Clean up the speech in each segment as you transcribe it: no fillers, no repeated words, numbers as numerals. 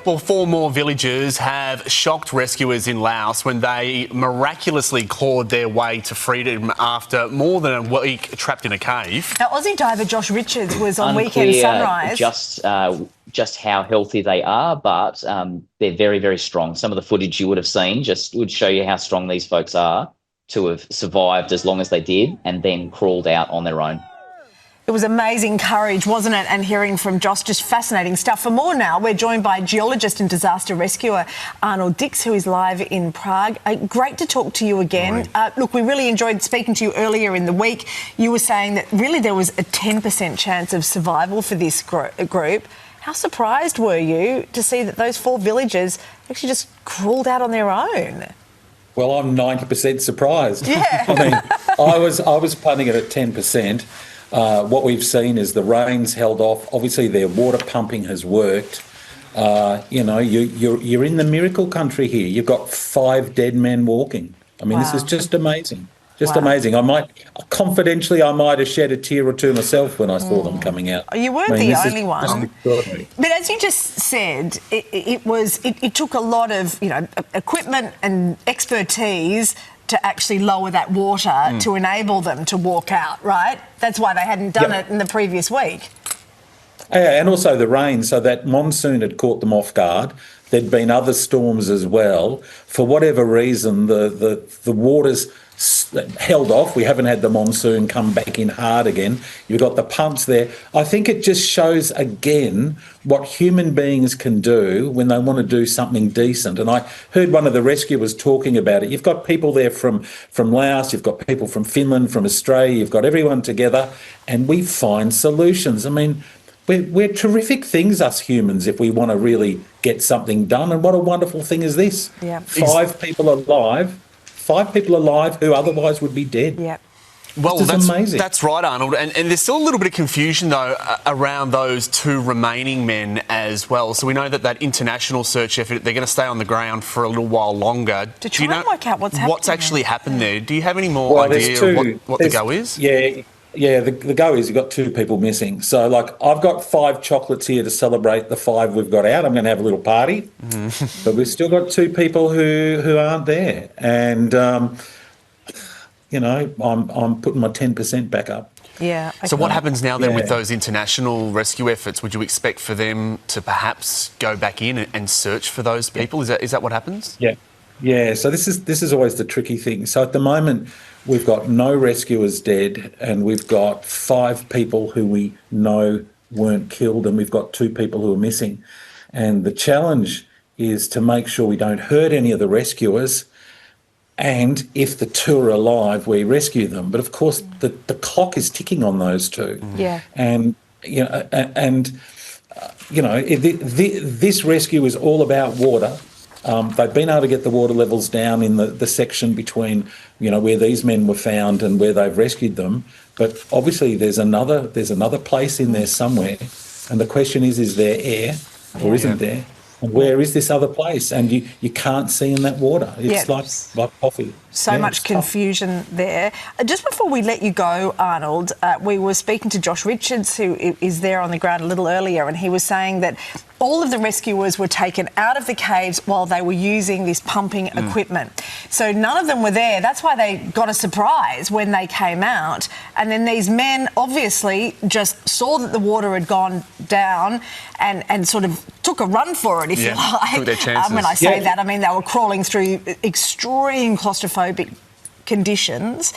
Well, 4 more villagers have shocked rescuers in Laos when they miraculously clawed their way to freedom after more than a week trapped in a cave. Now, Aussie diver Josh Richards was on Weekend Sunrise. Just how healthy they are, but they're very, very strong. Some of the footage you would have seen just would show you how strong these folks are to have survived as long as they did and then crawled out on their own. It was amazing courage, wasn't it? And hearing from Josh, just fascinating stuff. For more now, we're joined by geologist and disaster rescuer Arnold Dix, who is live in Prague. Great to talk to you again. Look, we really enjoyed speaking to you earlier in the week. You were saying that really there was a 10% chance of survival for this group. How surprised were you to see that those 4 villagers actually just crawled out on their own? Well, I'm 90% surprised. Yeah. I mean, I was punting it at 10%. What we've seen is the rain's held off. Obviously, their water pumping has worked. You're in the miracle country here. You've got 5 dead men walking. I mean, This is just amazing. Amazing. I might have shed a tear or two myself when I saw them coming out. You weren't the only one. But as you just said, it took a lot of equipment and expertise to actually lower that water to enable them to walk out, right? That's why they hadn't done it in the previous week. Yeah, and also the rain, so that monsoon had caught them off guard. There'd been other storms as well. For whatever reason, the water's held off. We haven't had the monsoon come back in hard again. You've got the pumps there. I think it just shows again what human beings can do when they want to do something decent. And I heard one of the rescuers talking about it. You've got people there from Laos, you've got people from Finland, from Australia, you've got everyone together, and we find solutions. I mean, we're terrific things, us humans, if we want to really get something done. And what a wonderful thing is this? Yeah. 5 people alive who otherwise would be dead. Yeah. Well, that's amazing. That's right, Arnold. And there's still a little bit of confusion, though, around those 2 remaining men as well. So we know that international search effort, they're going to stay on the ground for a little while longer. To try and work out what's actually happened there. Do you have any more idea of what the go is? Yeah, the go is you've got 2 people missing. So, I've got 5 chocolates here to celebrate the 5 we've got out. I'm going to have a little party. But we've still got 2 people who aren't there. And, I'm putting my 10% back up. Yeah. So what happens now then with those international rescue efforts? Would you expect for them to perhaps go back in and search for those people? Is that what happens? Yeah. Yeah, so this is always the tricky thing. So at the moment, we've got no rescuers dead, and we've got 5 people who we know weren't killed, and we've got 2 people who are missing. And the challenge is to make sure we don't hurt any of the rescuers, and if the 2 are alive, we rescue them. But of course, the clock is ticking on those 2. Yeah. And this rescue is all about water. They've been able to get the water levels down in the section between, where these men were found and where they've rescued them. But obviously there's another place in there somewhere. And the question is there air or isn't there? And where is this other place? And you can't see in that water. It's like coffee. So much confusion there. Just before we let you go, Arnold, we were speaking to Josh Richards, who is there on the ground a little earlier, and he was saying that all of the rescuers were taken out of the caves while they were using this pumping equipment. So none of them were there. That's why they got a surprise when they came out. And then these men obviously just saw that the water had gone down and sort of took a run for it, if you like. Took their chances. When I say that, I mean they were crawling through extreme claustrophobic conditions.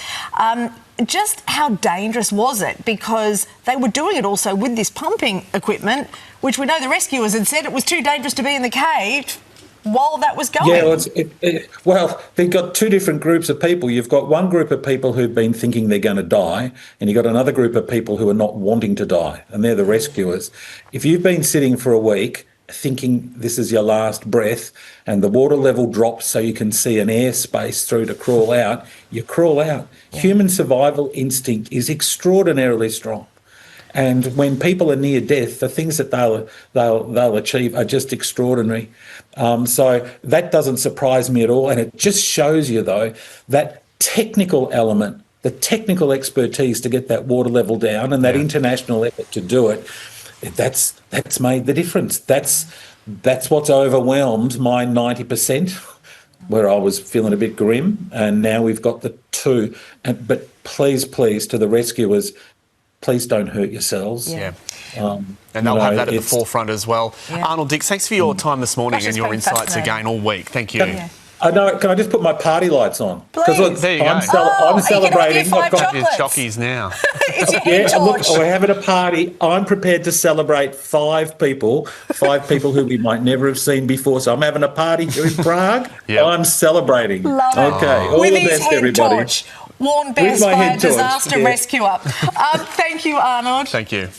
Just how dangerous was it? Because they were doing it also with this pumping equipment, which we know the rescuers had said it was too dangerous to be in the cave while that was going. Yeah, well, they've got 2 different groups of people. You've got one group of people who've been thinking they're going to die, and you've got another group of people who are not wanting to die, and they're the rescuers. If you've been sitting for a week thinking this is your last breath and the water level drops so you can see an airspace through to crawl out, you crawl out. Yeah. Human survival instinct is extraordinarily strong. And when people are near death, the things that they'll achieve are just extraordinary. So that doesn't surprise me at all. And it just shows you, though, that technical element, the technical expertise to get that water level down and that international effort to do it, that's made the difference. That's That's what's overwhelmed my 90%, where I was feeling a bit grim, and now we've got the 2. But please, to the rescuers, please don't hurt yourselves. Yeah. And they'll have that at the forefront as well. Yeah. Arnold Dix, thanks for your time this morning and your insights again all week. Thank you. Can I just put my party lights on? Please. There you go. I'm celebrating. You I've got your chockies now. It's your head torch. Look, we're having a party. I'm prepared to celebrate 5 people who we might never have seen before. So I'm having a party here in Prague. Yep. I'm celebrating. Love it. Okay, all With the his best, head everybody. Torch, worn best by a disaster rescuer. Thank you, Arnold. Thank you.